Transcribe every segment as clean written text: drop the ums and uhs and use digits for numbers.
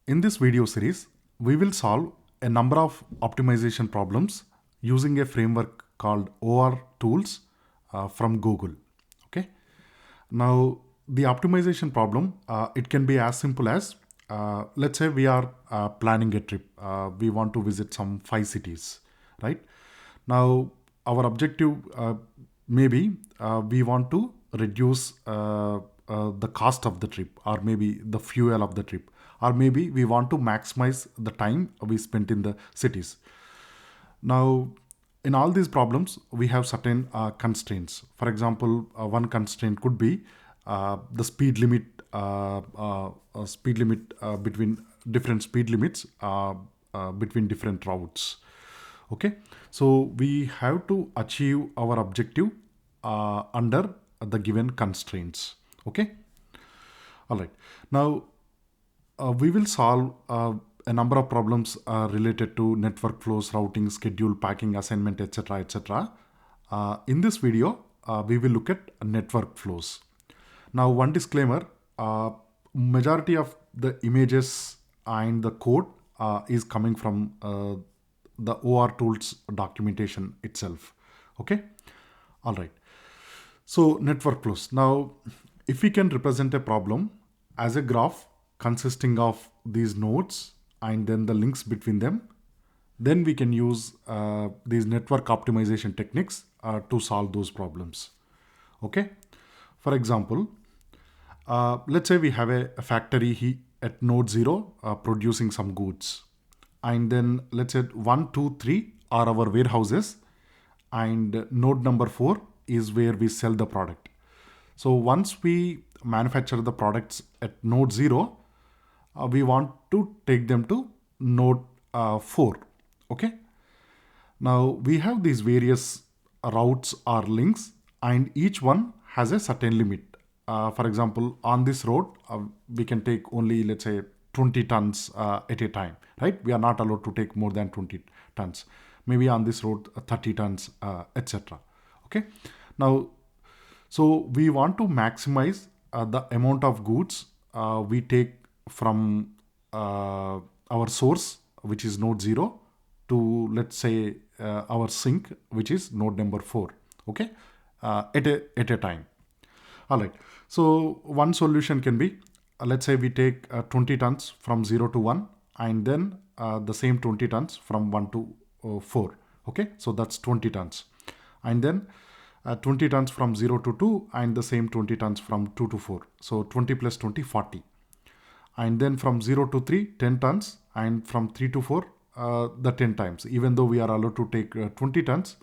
In this video series, we will solve a number of optimization problems using a framework called OR tools from Google. Okay. Now, the optimization problem, it can be as simple as, let's say we are planning a trip. We want to visit some 5 cities, right? Now, our objective maybe we want to reduce the cost of the trip, or maybe the fuel of the trip, or maybe we want to maximize the time we spent in the cities. Now, in all these problems, we have certain constraints. For example, one constraint could be the speed limit between different speed limits between different routes. Okay, so we have to achieve our objective under the given constraints. Okay, all right. Now, we will solve a number of problems related to network flows, routing, schedule, packing, assignment, etc. etc. In this video, we will look at network flows. Now, one disclaimer, majority of the images and the code is coming from the OR tools documentation itself. Okay, all right. So network flows. Now, if we can represent a problem as a graph consisting of these nodes and then the links between them, then we can use these network optimization techniques to solve those problems. Okay. For example, let's say we have a factory at node 0 producing some goods. And then let's say 1, 2, 3 are our warehouses, and node number 4 is where we sell the product. So once we manufacture the products at node 0, we want to take them to node 4. Okay. Now we have these various routes or links, and each one has a certain limit. For example, on this road, we can take only, let's say, 20 tons at a time, right? We are not allowed to take more than 20 tons. Maybe on this road, 30 tons, etc. Okay. Now, so we want to maximize the amount of goods we take from our source, which is node 0, to, let's say, our sink, which is node number 4. Okay. At a time. All right. So one solution can be, let's say we take 20 tons from 0 to 1, and then the same 20 tons from 1 to 4. Okay. So that's 20 tons. And then 20 tons from 0 to 2, and the same 20 tons from 2 to 4. So 20 plus 20, 40. And then from 0 to 3, 10 tons, and from 3 to 4, the 10 times, even though we are allowed to take 20 tons,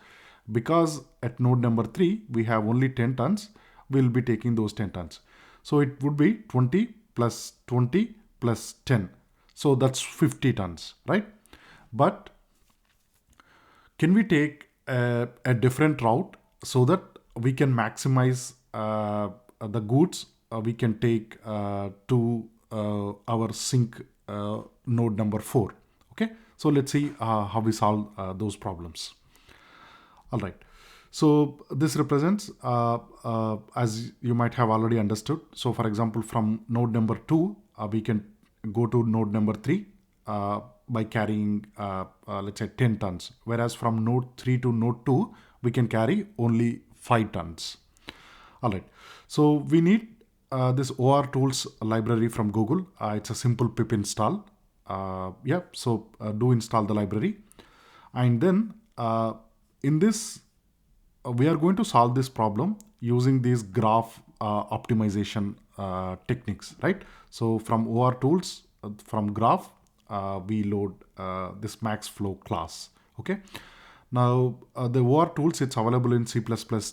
because at node number 3, we have only 10 tons, we'll be taking those 10 tons. So it would be 20 plus 20 plus 10. So that's 50 tons, right? But can we take a different route so that we can maximize the goods we can take to our sink node number 4? Okay, so let's see how we solve those problems. All right. So this represents, as you might have already understood. So for example, from node number 2, we can go to node number 3 by carrying, let's say, 10 tons. Whereas from node 3 to node 2, we can carry only 5 tons. All right. So we need this OR tools library from Google. It's a simple pip install. So do install the library. And then in this, we are going to solve this problem using these graph optimization techniques, right? So from OR tools, from graph, we load this MaxFlow class. Okay. Now the OR tools, it's available in C++,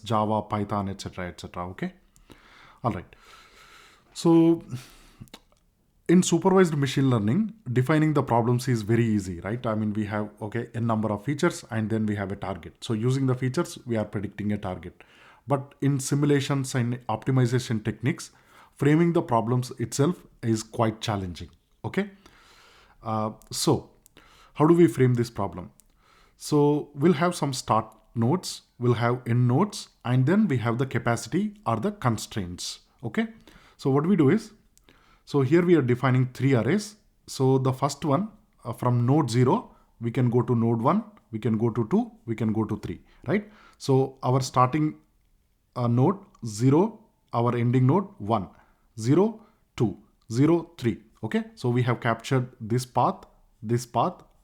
Java, Python, etc., etc. Okay. All right. So in supervised machine learning, defining the problems is very easy, right? I mean, we have, a number of features, and then we have a target. So using the features, we are predicting a target. But in simulations and optimization techniques, framing the problems itself is quite challenging. Okay. So how do we frame this problem? So we'll have some start nodes, we'll have end nodes, and then we have the capacity or the constraints. Okay. So what we do is, so here we are defining 3 arrays. So the first one, from node 0, we can go to node 1, we can go to 2, we can go to 3, right? So our starting node 0, our ending node 1, 0, 2, 0, 3. Okay, so we have captured this path,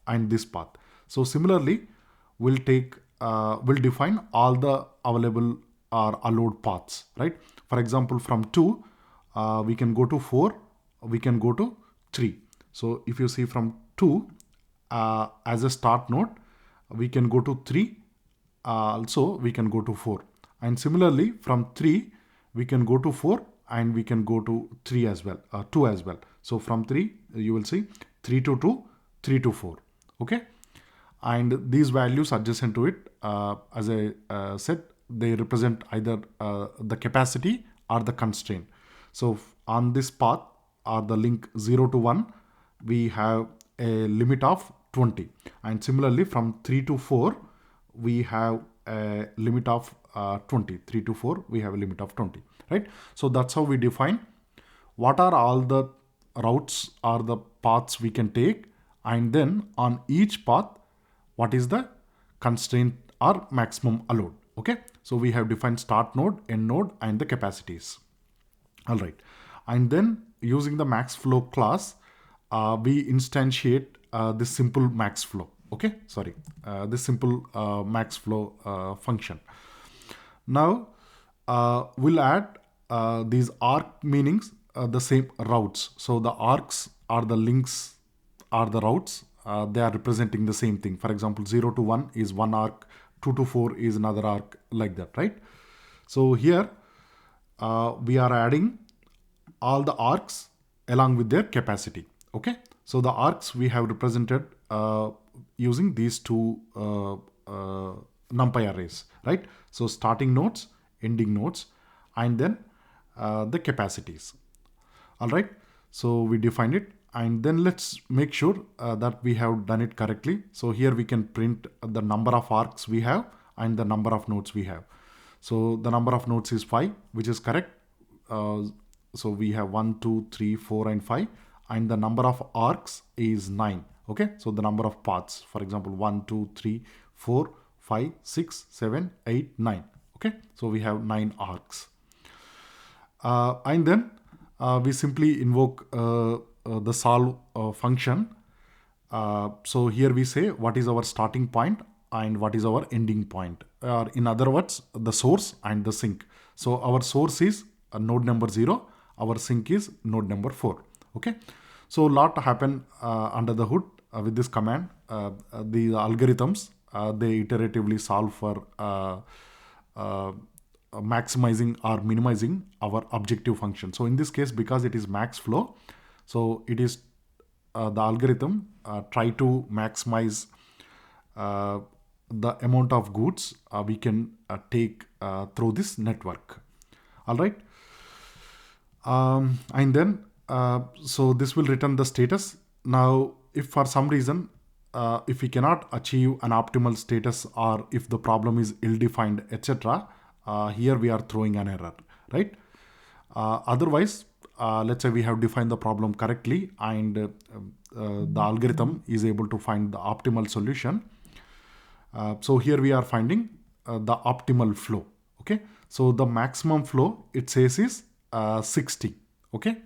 and this path. So similarly, we'll define all the available or allowed paths, right? For example, from 2, we can go to 4, we can go to 3. So if you see from 2 as a start node, we can go to 3, also we can go to 4. And similarly, from 3, we can go to 4 and we can go to 3 as well, 2 as well. So from 3, you will see 3 to 2, 3 to 4. Okay. And these values adjacent to it, as I said, they represent either the capacity or the constraint. So on this path or the link 0 to 1, we have a limit of 20. And similarly, from 3 to 4, we have a limit of 20. 3 to 4, we have a limit of 20, right? So that's how we define what are all the routes or the paths we can take. And then on each path, what is the constraint or maximum allowed. Okay, so we have defined start node, end node, and the capacities. All right, and then using the max flow class, we instantiate this simple max flow. Okay, sorry, this simple max flow function. Now we'll add these arc meanings, the same routes. So the arcs are the links, are the routes. They are representing the same thing. For example, 0 to 1 is one arc, 2 to 4 is another arc, like that, right? So here we are adding all the arcs along with their capacity. Okay, so the arcs we have represented using these two numpy arrays, right? So starting nodes, ending nodes, and then the capacities. All right, so we define it, and then let's make sure that we have done it correctly. So here we can print the number of arcs we have and the number of nodes we have. So the number of nodes is 5, which is correct. So we have 1, 2, 3, 4, and 5, and the number of arcs is 9. Okay, so the number of paths, for example, 1, 2, 3, 4, 5, 6, 7, 8, 9. Okay, so we have 9 arcs. And then we simply invoke the solve function. So here we say what is our starting point and what is our ending point. In other words, the source and the sink. So our source is node number 0. Our sink is node number 4. Okay. So a lot happen under the hood with this command. The algorithms, they iteratively solve for maximizing or minimizing our objective function. So in this case, because it is max flow, so it is the algorithm try to maximize the amount of goods we can take through this network. All right. And then so this will return the status. Now, if for some reason if we cannot achieve an optimal status, or if the problem is ill-defined, etc., here we are throwing an error, right? Otherwise, let's say we have defined the problem correctly, and the algorithm is able to find the optimal solution. So here we are finding the optimal flow. Okay, so the maximum flow, it says, is 60. Okay,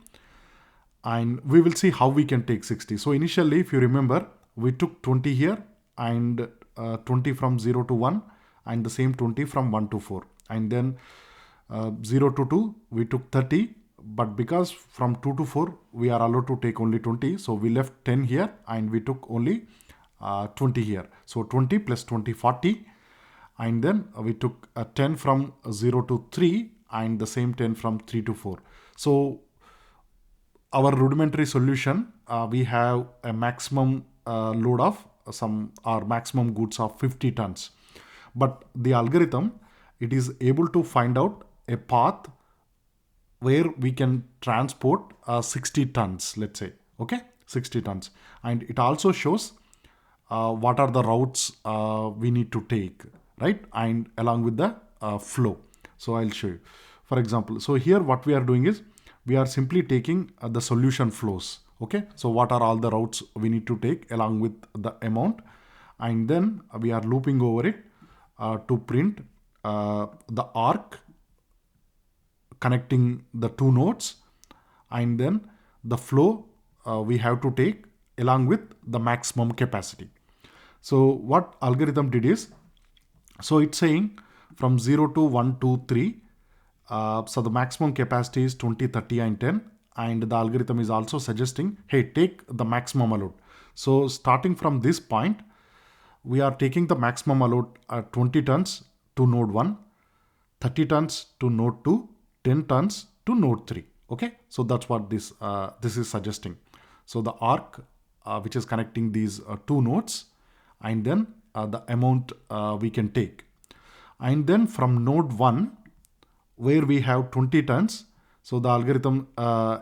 and we will see how we can take 60. So initially, if you remember, we took 20 here, and 20 from 0 to 1, and the same 20 from 1 to 4, and then 0 to 2 we took 30, but because from 2 to 4 we are allowed to take only 20, so we left 10 here and we took only 20 here. So 20 plus 20, 40, and then we took 10 from 0 to 3, and the same 10 from 3 to 4. So our rudimentary solution, we have a maximum load of some, or maximum goods of 50 tons. But the algorithm, it is able to find out a path where we can transport 60 tons, let's say. Okay, 60 tons. And it also shows what are the routes we need to take, right? And along with the flow. So I'll show you. For example, so here what we are doing is, we are simply taking the solution flows. Okay, so what are all the routes we need to take along with the amount, and then we are looping over it to print the arc connecting the two nodes, and then the flow we have to take along with the maximum capacity. So what algorithm did is, so it's saying from 0 to 1, 2, 3. So the maximum capacity is 20, 30, and 10. And the algorithm is also suggesting, hey, take the maximum allowed. So starting from this point, we are taking the maximum allowed 20 tons to node 1, 30 tons to node 2, 10 tons to node 3. Okay, so that's what this is suggesting. So the arc which is connecting these two nodes, and then the amount we can take. And then from node 1, where we have 20 tons, so the algorithm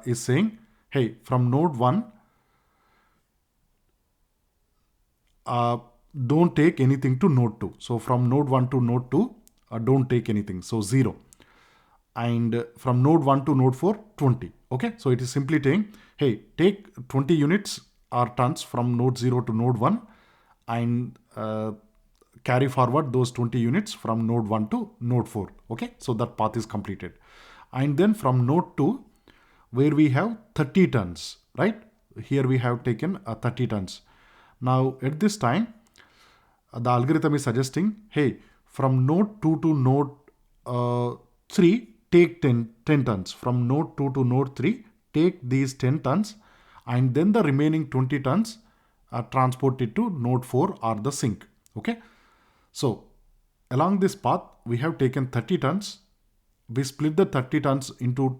is saying, hey, from node 1, don't take anything to node 2. So from node 1 to node 2, don't take anything. So 0. And from node 1 to node 4, 20. Okay, so it is simply saying, hey, take 20 units or tons from node 0 to node 1 and carry forward those 20 units from node 1 to node 4. Okay, so that path is completed. And then from node 2, where we have 30 tons, right? Here we have taken 30 tons. Now at this time, the algorithm is suggesting, hey, from node 2 to node 3, take 10 tons. From node 2 to node 3, take these 10 tons, and then the remaining 20 tons are transported to node 4 or the sink. Okay. So along this path, we have taken 30 tons. We split the 30 tons into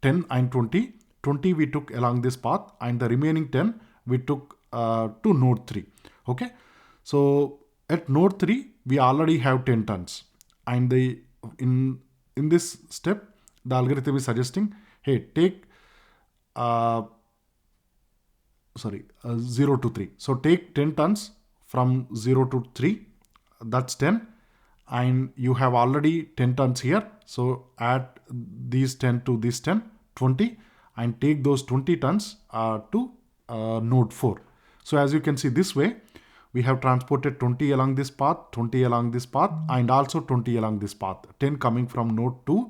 10 and 20. 20 we took along this path, and the remaining 10 we took to node 3. Okay. So at node 3, we already have 10 tons. And in this step, the algorithm is suggesting, hey, take 0 to 3. So take 10 tons from 0 to 3. That's 10. And you have already 10 tons here. So add these 10 to this 10, 20, and take those 20 tons to node 4. So as you can see this way, we have transported 20 along this path, 20 along this path, and also 20 along this path. 10 coming from node 2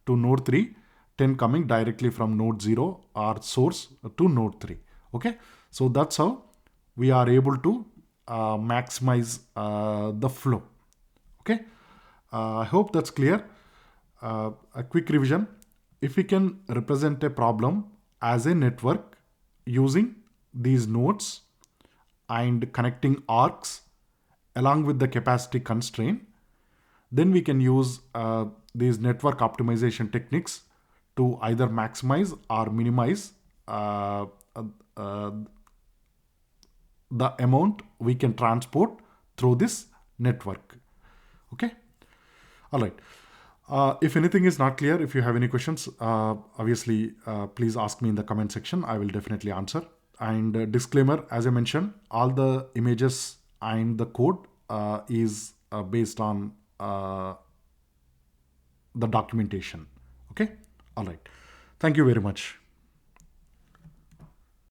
to node 3, 10 coming directly from node 0 or source to node 3. Okay, so that's how we are able to maximize the flow. Okay, I hope that's clear. A quick revision. If we can represent a problem as a network using these nodes and connecting arcs along with the capacity constraint, then we can use these network optimization techniques to either maximize or minimize the amount we can transport through this network. Okay. All right. If anything is not clear, if you have any questions, obviously, please ask me in the comment section. I will definitely answer. And disclaimer, as I mentioned, all the images and the code is based on the documentation. Okay. All right. Thank you very much.